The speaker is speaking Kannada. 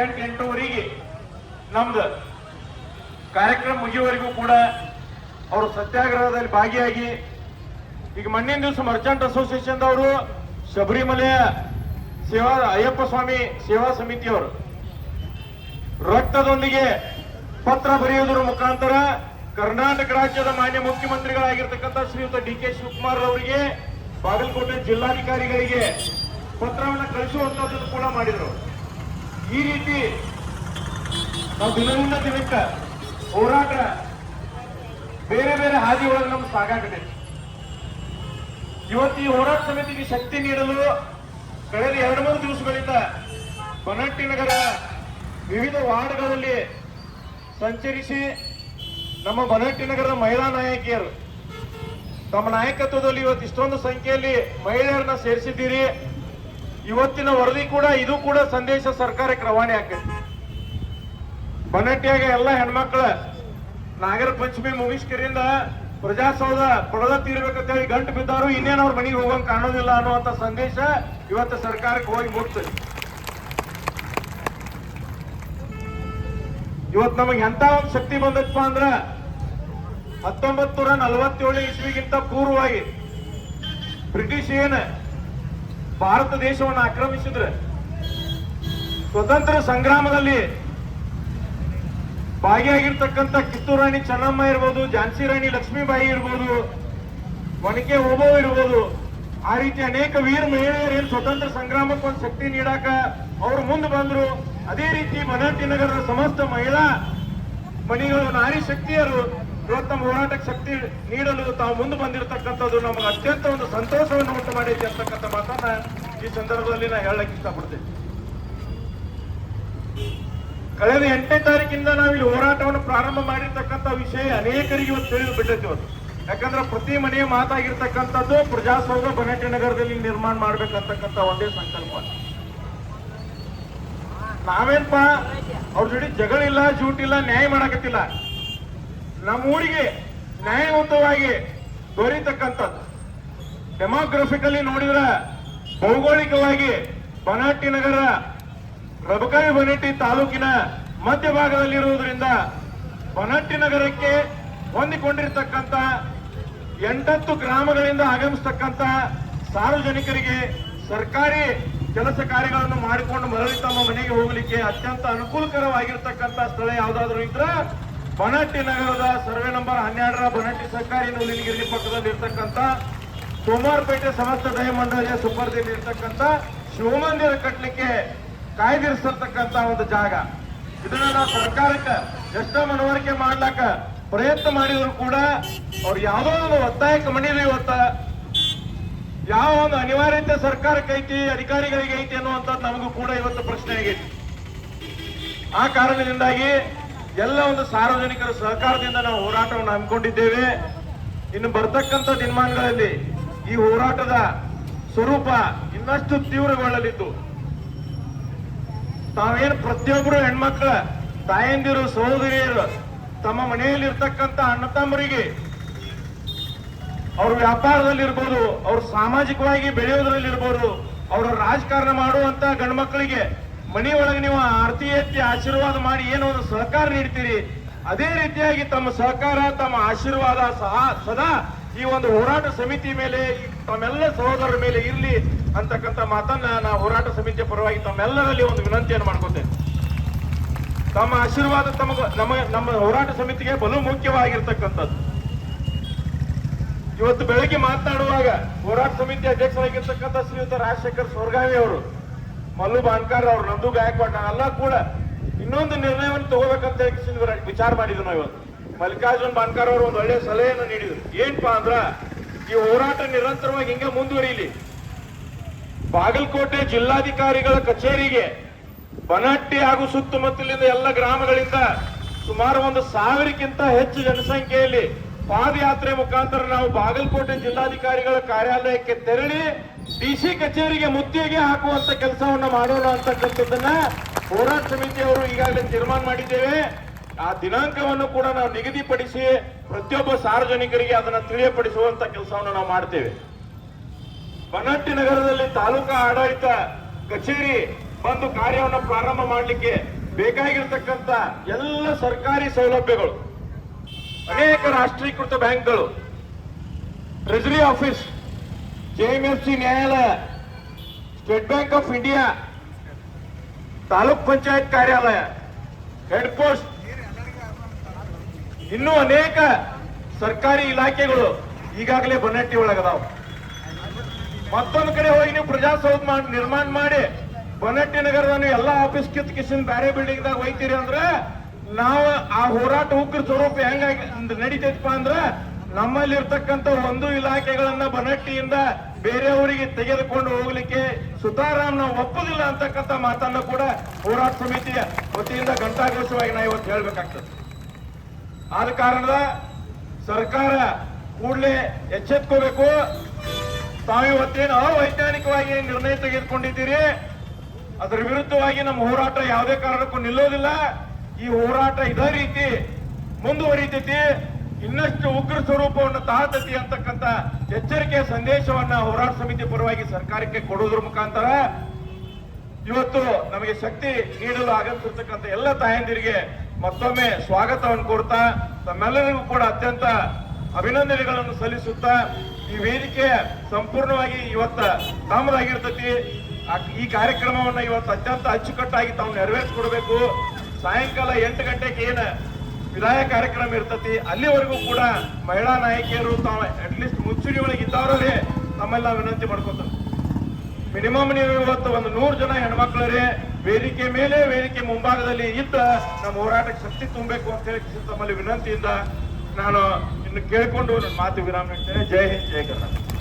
8:08ವರೆಗೆ ನಮ್ದು ಕಾರ್ಯಕ್ರಮ ಮುಗಿಯುವವರೆಗೂ ಕೂಡ ಅವರು ಸತ್ಯಾಗ್ರಹದಲ್ಲಿ ಭಾಗಿಯಾಗಿ ಈಗ ಮೊನ್ನೆ ದಿವಸ ಮರ್ಚೆಂಟ್ ಅಸೋಸಿಯೇಷನ್ ಅವರು ಶಬರಿಮಲೆಯ ಅಯ್ಯಪ್ಪ ಸ್ವಾಮಿ ಸೇವಾ ಸಮಿತಿಯವರು ರಕ್ತದೊಂದಿಗೆ ಪತ್ರ ಬರೆಯುವುದರ ಮುಖಾಂತರ ಕರ್ನಾಟಕ ರಾಜ್ಯದ ಮಾನ್ಯ ಮುಖ್ಯಮಂತ್ರಿಗಳಾಗಿರ್ತಕ್ಕಂಥ ಶ್ರೀಯುತ ಡಿ.ಕೆ. ಶಿವಕುಮಾರ್ ಅವರಿಗೆ ಬಾಗಲಕೋಟೆ ಜಿಲ್ಲಾಧಿಕಾರಿಗಳಿಗೆ ಪತ್ರವನ್ನು ಕಳಿಸುವಂತದ್ದನ್ನು ಕೂಡ ಮಾಡಿದರು. ಈ ರೀತಿ ನಾವು ದಿನದಿಂದ ದಿನಕ್ಕೆ ಹೋರಾಟ ಬೇರೆ ಬೇರೆ ಹಾದಿ ಒಳಗೆ ನಮ್ಗೆ ಸಾಗಾಗಿದೆ. ಇವತ್ತು ಈ ಹೋರಾಟ ಸಮಿತಿಗೆ ಶಕ್ತಿ ನೀಡಲು ಕಳೆದ 2-3 ದಿವಸಗಳಿಂದ ಬನಹಟ್ಟಿ ನಗರ ವಿವಿಧ ವಾರ್ಡ್ಗಳಲ್ಲಿ ಸಂಚರಿಸಿ ನಮ್ಮ ಬನಹಟ್ಟಿ ನಗರದ ಮಹಿಳಾ ನಾಯಕಿಯರು ತಮ್ಮ ನಾಯಕತ್ವದಲ್ಲಿ ಇವತ್ತು ಇಷ್ಟೊಂದು ಸಂಖ್ಯೆಯಲ್ಲಿ ಮಹಿಳೆಯರನ್ನ ಸೇರಿಸಿದ್ದೀರಿ. ಇವತ್ತಿನ ವರದಿ ಕೂಡ ಇದು ಕೂಡ ಸಂದೇಶ ಸರ್ಕಾರಕ್ಕೆ ರವಾನೆ ಆಗ್ತದೆ. ಬನಹಟ್ಟಿಯಾಗ ಎಲ್ಲ ಹೆಣ್ಮಕ್ಳ ನಾಗರ ಪಂಚಮಿ ಮುಗಿಸ್ಕರಿಂದ ಪ್ರಜಾಸೌಧ ಪಡೆದ ತೀರ್ಬೇಕಂತ ಹೇಳಿ ಗಂಟು ಬಿದ್ದಾರು, ಇನ್ನೇನು ಅವ್ರ ಮನೆಗೆ ಹೋಗಂಗ್ ಕಾಣೋದಿಲ್ಲ ಅನ್ನುವಂತ ಸಂದೇಶ ಇವತ್ತು ಸರ್ಕಾರಕ್ಕೆ ಹೋಗಿ ಮುಟ್ತದೆ. ಇವತ್ತು ನಮಗೆ ಎಂತ ಒಂದು ಶಕ್ತಿ ಬಂದಪ್ಪ ಅಂದ್ರ 1947 ಇಸ್ವಿಗಿಂತ ಪೂರ್ವವಾಗಿ ಬ್ರಿಟಿಷ್ ಏನ್ ಭಾರತ ದೇಶವನ್ನು ಆಕ್ರಮಿಸಿದ್ರೆ ಸ್ವತಂತ್ರ ಸಂಗ್ರಾಮದಲ್ಲಿ ಭಾಗಿಯಾಗಿರ್ತಕ್ಕಂಥ ಕಿತ್ತೂರು ರಾಣಿ ಚೆನ್ನಮ್ಮ ಇರ್ಬೋದು, ಝಾನ್ಸಿ ರಾಣಿ ಲಕ್ಷ್ಮೀಬಾಯಿ ಇರ್ಬೋದು, ಒನಕೆ ಓಬವ್ವ ಇರ್ಬೋದು, ಆ ರೀತಿ ಅನೇಕ ವೀರ ಮಹಿಳೆಯರು ಏನ್ ಸ್ವತಂತ್ರ ಸಂಗ್ರಾಮಕ್ಕೆ ಒಂದು ಶಕ್ತಿ ನೀಡಾಕ ಅವರು ಮುಂದೆ ಬಂದ್ರು. ಅದೇ ರೀತಿ ಬನಹಟ್ಟಿ ನಗರದ ಸಮಸ್ತ ಮಹಿಳಾ ಮಣಿಗಳು ನಾರಿ ಶಕ್ತಿಯರು ಇವತ್ತು ನಮ್ಮ ಹೋರಾಟಕ್ಕೆ ಶಕ್ತಿ ನೀಡಲು ತಾವು ಮುಂದೆ ಬಂದಿರತಕ್ಕಂಥದ್ದು ನಮಗೆ ಅತ್ಯಂತ ಒಂದು ಸಂತೋಷವನ್ನು ಉಂಟು ಮಾಡೈತೆ ಅಂತಕ್ಕಂಥ ಮಾತನ್ನ ಈ ಸಂದರ್ಭದಲ್ಲಿ ನಾ ಹೇಳಕ್ ಇಷ್ಟಪಡ್ತೇನೆ. ಕಳೆದ 8ನೇ ತಾರೀಕಿಂದ ನಾವಿಲ್ಲಿ ಹೋರಾಟವನ್ನು ಪ್ರಾರಂಭ ಮಾಡಿರ್ತಕ್ಕಂಥ ವಿಷಯ ಅನೇಕರಿಗೆ ಇವತ್ತು ತಿಳಿದು ಬಿಟ್ಟೈತಿ ಇವತ್ತು. ಯಾಕಂದ್ರೆ ಪ್ರತಿ ಮನೆಯ ಮಾತಾಗಿರ್ತಕ್ಕಂಥದ್ದು ಪ್ರಜಾಸೌಧ ಬನಹಟ್ಟಿ ನಗರದಲ್ಲಿ ನಿರ್ಮಾಣ ಮಾಡ್ಬೇಕಂತಕ್ಕಂಥ ಒಂದೇ ಸಂಕಲ್ಪ. ನಾವೇನಪ್ಪ ಅವ್ರ ಜೊತೆ ಜಗಳಿಲ್ಲ, ಜೂಟಿಲ್ಲ, ನ್ಯಾಯ ಮಾಡಕತ್ತಿಲ್ಲ. ನಮ್ಮ ಊರಿಗೆ ನ್ಯಾಯಯುತವಾಗಿ ದೊರೀತಕ್ಕಂಥದ್ದು ಡೆಮೋಗ್ರಫಿಕಲಿ ನೋಡಿದ್ರೆ ಭೌಗೋಳಿಕವಾಗಿ ಬನಹಟ್ಟಿ ನಗರ ರಬಕವಿ ಬನಹಟ್ಟಿ ತಾಲೂಕಿನ ಮಧ್ಯಭಾಗದಲ್ಲಿರುವುದರಿಂದ ಬನಹಟ್ಟಿ ನಗರಕ್ಕೆ ಹೊಂದಿಕೊಂಡಿರ್ತಕ್ಕಂಥ 8 ಗ್ರಾಮಗಳಿಂದ ಆಗಮಿಸ್ತಕ್ಕಂಥ ಸಾರ್ವಜನಿಕರಿಗೆ ಸರ್ಕಾರಿ ಕೆಲಸ ಕಾರ್ಯಗಳನ್ನು ಮಾಡಿಕೊಂಡು ಮರಳಿ ತಮ್ಮ ಮನೆಗೆ ಹೋಗಲಿಕ್ಕೆ ಅತ್ಯಂತ ಅನುಕೂಲಕರವಾಗಿರ್ತಕ್ಕಂಥ ಸ್ಥಳ ಯಾವುದಾದ್ರೂ ಇದ್ರೆ ಬನಹಟ್ಟಿ ನಗರದ ಸರ್ವೆ ನಂಬರ್ 12ರ ಬನಹಟ್ಟಿ ಸರ್ಕಾರಿ ನೂಲಿನಗಿರಿ ಪಕ್ಕದಲ್ಲಿ ಇರ್ತಕ್ಕಂಥ ಸೋಮವಾರಪೇಟೆ ಸಮಸ್ತ ದಯ ಮಂಡಳಿಯ ಸುಪರ್ದಿಯಲ್ಲಿ ಇರ್ತಕ್ಕಂಥ ಶಿವಮಂದಿರ ಕಟ್ಟಲಿಕ್ಕೆ ಕಾಯ್ದಿರಿಸಿರ್ತಕ್ಕಂಥ ಒಂದು ಜಾಗ. ಇದನ್ನ ನಾವು ಸರ್ಕಾರಕ್ಕೆ ಎಷ್ಟೋ ಮನವರಿಕೆ ಮಾಡ್ಲಾಕ ಪ್ರಯತ್ನ ಮಾಡಿದ್ರು ಕೂಡ ಅವ್ರು ಯಾವುದೋ ಒಂದು ಒತ್ತಾಯಕ್ಕೆ ಮಣಿದು ಇವತ್ತ ಯಾವ ಒಂದು ಅನಿವಾರ್ಯತೆ ಸರ್ಕಾರಕ್ಕೆ ಐತಿ, ಅಧಿಕಾರಿಗಳಿಗೆ ಐತಿ ಅನ್ನುವಂಥದ್ದು ನಮಗೂ ಕೂಡ ಇವತ್ತು ಪ್ರಶ್ನೆ ಆಗೈತಿ. ಆ ಕಾರಣದಿಂದಾಗಿ ಎಲ್ಲ ಒಂದು ಸಾರ್ವಜನಿಕರ ಸಹಕಾರದಿಂದ ನಾವು ಹೋರಾಟವನ್ನು ಹಮ್ಮಿಕೊಂಡಿದ್ದೇವೆ. ಇನ್ನು ಬರ್ತಕ್ಕಂಥ ದಿನಮಾನಗಳಲ್ಲಿ ಈ ಹೋರಾಟದ ಸ್ವರೂಪ ಇನ್ನಷ್ಟು ತೀವ್ರಗೊಳ್ಳಲಿದ್ದು ತಾವೇನು ಪ್ರತಿಯೊಬ್ಬರು ಹೆಣ್ಮಕ್ಳ ತಾಯಂದಿರು ಸಹೋದರಿಯರು ತಮ್ಮ ಮನೆಯಲ್ಲಿ ಇರ್ತಕ್ಕಂಥ ಅಣ್ಣ ತಮ್ಮರಿಗೆ ಅವ್ರ ವ್ಯಾಪಾರದಲ್ಲಿರ್ಬೋದು, ಅವ್ರ ಸಾಮಾಜಿಕವಾಗಿ ಬೆಳೆಯೋದ್ರಲ್ಲಿರ್ಬೋದು, ಅವರ ರಾಜಕಾರಣ ಮಾಡುವಂತ ಗಂಡು ಮಕ್ಕಳಿಗೆ ಮನೆ ಒಳಗೆ ನೀವು ಆರತಿ ಎತ್ತಿ ಆಶೀರ್ವಾದ ಮಾಡಿ ಏನೋ ಒಂದು ಸಹಕಾರ ನೀಡ್ತೀರಿ, ಅದೇ ರೀತಿಯಾಗಿ ತಮ್ಮ ಸಹಕಾರ ತಮ್ಮ ಆಶೀರ್ವಾದ ಸದಾ ಈ ಒಂದು ಹೋರಾಟ ಸಮಿತಿ ಮೇಲೆ ತಮ್ಮೆಲ್ಲ ಸಹೋದರರ ಮೇಲೆ ಇರಲಿ ಅಂತಕ್ಕಂಥ ಮಾತನ್ನ ನಾವು ಹೋರಾಟ ಸಮಿತಿಯ ಪರವಾಗಿ ತಮ್ಮೆಲ್ಲರಲ್ಲಿ ಒಂದು ವಿನಂತಿಯನ್ನು ಮಾಡ್ಕೊತೇನೆ. ತಮ್ಮ ಆಶೀರ್ವಾದ ನಮ್ಮ ಹೋರಾಟ ಸಮಿತಿಗೆ ಬಲು ಮುಖ್ಯವಾಗಿರ್ತಕ್ಕಂಥದ್ದು. ಇವತ್ತು ಬೆಳಗ್ಗೆ ಮಾತನಾಡುವಾಗ ಹೋರಾಟ ಸಮಿತಿ ಅಧ್ಯಕ್ಷರಾಗಿರ್ತಕ್ಕಂಥ ಶ್ರೀಯುತ ರಾಜಶೇಖರ್ ಸೋರ್ಗಾವಿ ಅವರು, ಮಲ್ಲು ಬಾನ್ಕಾರ್ ಅವರು, ನಂದು ಗಾಯಕ್ವಾಡ್ ಎಲ್ಲ ಕೂಡ ಇನ್ನೊಂದು ನಿರ್ಣಯವನ್ನು ತಗೋಬೇಕಂತ ವಿಚಾರ ಮಾಡಿದ್ರು. ನಾವು ಇವತ್ತು ಮಲ್ಲಿಕಾರ್ಜುನ್ ಬಾನ್ಕಾರ್ ಅವರು ಒಂದು ಒಳ್ಳೆಯ ಸಲಹೆಯನ್ನು ನೀಡಿದ್ರು. ಏನಪ್ಪಾ ಅಂದ್ರ ಈ ಹೋರಾಟ ನಿರಂತರವಾಗಿ ಹಿಂಗೆ ಮುಂದುವರಿಯಲಿ. ಬಾಗಲಕೋಟೆ ಜಿಲ್ಲಾಧಿಕಾರಿಗಳ ಕಚೇರಿಗೆ ಬನಹಟ್ಟಿ ಹಾಗೂ ಸುತ್ತಮುತ್ತಲಿನ ಎಲ್ಲ ಗ್ರಾಮಗಳಿಂದ ಸುಮಾರು 1,000ಕ್ಕಿಂತ ಹೆಚ್ಚು ಜನಸಂಖ್ಯೆಯಲ್ಲಿ ಪಾದಯಾತ್ರೆ ಮುಖಾಂತರ ನಾವು ಬಾಗಲಕೋಟೆ ಜಿಲ್ಲಾಧಿಕಾರಿಗಳ ಕಾರ್ಯಾಲಯಕ್ಕೆ ತೆರಳಿ ಡಿಸಿ ಕಚೇರಿಗೆ ಮುತ್ತಿಗೆ ಹಾಕುವಂತ ಕೆಲಸವನ್ನ ಮಾಡೋಣ ಅಂತಕ್ಕಂಥದ್ದನ್ನ ಹೋರಾಟ ಸಮಿತಿಯವರು ಈಗಾಗಲೇ ತೀರ್ಮಾನ ಮಾಡಿದ್ದೇವೆ. ಆ ದಿನಾಂಕವನ್ನು ಕೂಡ ನಾವು ನಿಗದಿಪಡಿಸಿ ಪ್ರತಿಯೊಬ್ಬ ಸಾರ್ವಜನಿಕರಿಗೆ ಅದನ್ನು ತಿಳಿಯಪಡಿಸುವಂತ ಕೆಲಸವನ್ನು ನಾವು ಮಾಡ್ತೇವೆ. ಬನಹಟ್ಟಿ ನಗರದಲ್ಲಿ ತಾಲೂಕಾ ಆಡಳಿತ ಕಚೇರಿ ಬಂದು ಕಾರ್ಯವನ್ನು ಪ್ರಾರಂಭ ಮಾಡಲಿಕ್ಕೆ ಬೇಕಾಗಿರ್ತಕ್ಕಂಥ ಎಲ್ಲ ಸರ್ಕಾರಿ ಸೌಲಭ್ಯಗಳು, ಅನೇಕ ರಾಷ್ಟ್ರೀಕೃತ ಬ್ಯಾಂಕ್ಗಳು, ಟ್ರೆಜರಿ ಆಫೀಸ್, ಜೆಎಂಎಫ್ಸಿ ನ್ಯಾಯಾಲಯ, state bank of India, taluk panchayat ಕಾರ್ಯಾಲಯ, ಹೆಡ್ ಪೋಸ್ಟ್, ಇನ್ನೂ ಅನೇಕ ಸರ್ಕಾರಿ ಇಲಾಖೆಗಳು ಈಗಾಗಲೇ ಬನ್ನಟ್ಟಿ ಒಳಗದಾವ. ಮತ್ತೊಂದು ಕಡೆ ಹೋಗಿ ನೀವು ಪ್ರಜಾಸೌಧ ನಿರ್ಮಾಣ ಮಾಡಿ ಬನ್ನಟ್ಟಿ ನಗರದ ಎಲ್ಲ ಆಫೀಸ್ ಕಿತ್ಕಿಸಿನ ಬೇರೆ ಬಿಲ್ಡಿಂಗ್ ದಾಗ ಹೋಯ್ತೀರಿ ಅಂದ್ರೆ ನಾವು ಆ ಹೋರಾಟ ಉಗ್ರ ಸ್ವರೂಪ ಹೆಂಗಾಗಿ ನಡೀತೈತಪ್ಪ ಅಂದ್ರ ನಮ್ಮಲ್ಲಿ ಇರ್ತಕ್ಕಂಥ ಒಂದು ಇಲಾಖೆಗಳನ್ನ ಬನ್ನಟ್ಟಿಯಿಂದ ಬೇರೆಯವರಿಗೆ ತೆಗೆದುಕೊಂಡು ಹೋಗ್ಲಿಕ್ಕೆ ಸುತಾರಾಮ್ ನಾವು ಒಪ್ಪುದಿಲ್ಲ ಅಂತಕ್ಕಂಥ ಮಾತನ್ನ ಕೂಡ ಹೋರಾಟ ಸಮಿತಿಯ ವತಿಯಿಂದ ಘಂಟಾಘೋಷವಾಗಿ ನಾವು ಇವತ್ತು ಹೇಳ್ಬೇಕಾಗ್ತದೆ. ಆದ ಕಾರಣದ ಸರ್ಕಾರ ಕೂಡಲೇ ಎಚ್ಚೆತ್ಕೋಬೇಕು. ತಾವು ಇವತ್ತೇನು ಅವೈಜ್ಞಾನಿಕವಾಗಿ ನಿರ್ಣಯ ತೆಗೆದುಕೊಂಡಿದ್ದೀರಿ, ಅದರ ವಿರುದ್ಧವಾಗಿ ನಮ್ಮ ಹೋರಾಟ ಯಾವುದೇ ಕಾರಣಕ್ಕೂ ನಿಲ್ಲೋದಿಲ್ಲ. ಈ ಹೋರಾಟ ಇದೇ ರೀತಿ ಮುಂದುವರಿತೈತಿ, ಇನ್ನಷ್ಟು ಉಗ್ರ ಸ್ವರೂಪವನ್ನು ತಾಳ್ತತಿ ಅಂತಕ್ಕಂಥ ಎಚ್ಚರಿಕೆಯ ಸಂದೇಶವನ್ನ ಹೋರಾಟ ಸಮಿತಿ ಪರವಾಗಿ ಸರ್ಕಾರಕ್ಕೆ ಕೊಡುವುದರ ಮುಖಾಂತರ ಇವತ್ತು ನಮಗೆ ಶಕ್ತಿ ನೀಡಲು ಆಗಮಿಸಿರ್ತಕ್ಕಂಥ ಎಲ್ಲ ತಾಯಂದಿರಿಗೆ ಮತ್ತೊಮ್ಮೆ ಸ್ವಾಗತವನ್ನು ಕೊಡ್ತಾ ತಮ್ಮೆಲ್ಲರಿಗೂ ಕೂಡ ಅತ್ಯಂತ ಅಭಿನಂದನೆಗಳನ್ನು ಸಲ್ಲಿಸುತ್ತಾ ಈ ವೇದಿಕೆ ಸಂಪೂರ್ಣವಾಗಿ ಇವತ್ತ ತಮ್ಮದಾಗಿರ್ತತಿ. ಈ ಕಾರ್ಯಕ್ರಮವನ್ನ ಇವತ್ತು ಅತ್ಯಂತ ಅಚ್ಚುಕಟ್ಟಾಗಿ ತಾವು ನೆರವೇರಿಸಿಕೊಡ್ಬೇಕು. ಸಾಯಂಕಾಲ 8 ಗಂಟೆಗೆ ಏನು ವಿದಾಯ ಕಾರ್ಯಕ್ರಮ ಇರ್ತತಿ, ಅಲ್ಲಿವರೆಗೂ ಕೂಡ ಮಹಿಳಾ ನಾಯಕಿಯರು ತಾವು ಅಟ್ಲೀಸ್ಟ್ ಮುಂಚೂಣಿ ಒಳಗೆ ಇದ್ದವರೇ ತಮ್ಮೆಲ್ಲ ವಿನಂತಿ ಮಾಡ್ಕೊತಾರೆ. ಮಿನಿಮಮ್ ನೀವು ಇವತ್ತು ಒಂದು 100 ಜನ ಹೆಣ್ಮಕ್ಳರೇ ವೇದಿಕೆ ಮೇಲೆ ವೇದಿಕೆ ಮುಂಭಾಗದಲ್ಲಿ ಇದ್ದ ನಮ್ಮ ಹೋರಾಟಕ್ಕೆ ಶಕ್ತಿ ತುಂಬಬೇಕು ಅಂತ ಹೇಳಿ ತಮ್ಮಲ್ಲಿ ವಿನಂತಿಯಿಂದ ನಾನು ಇನ್ನು ಕೇಳಿಕೊಂಡು ನನ್ನ ಮಾತು ವಿರಾಮ ನೀಡ್ತೇನೆ. ಜೈ ಹಿಂದ್, ಜೈ ಕರ್ನಾಟಕ.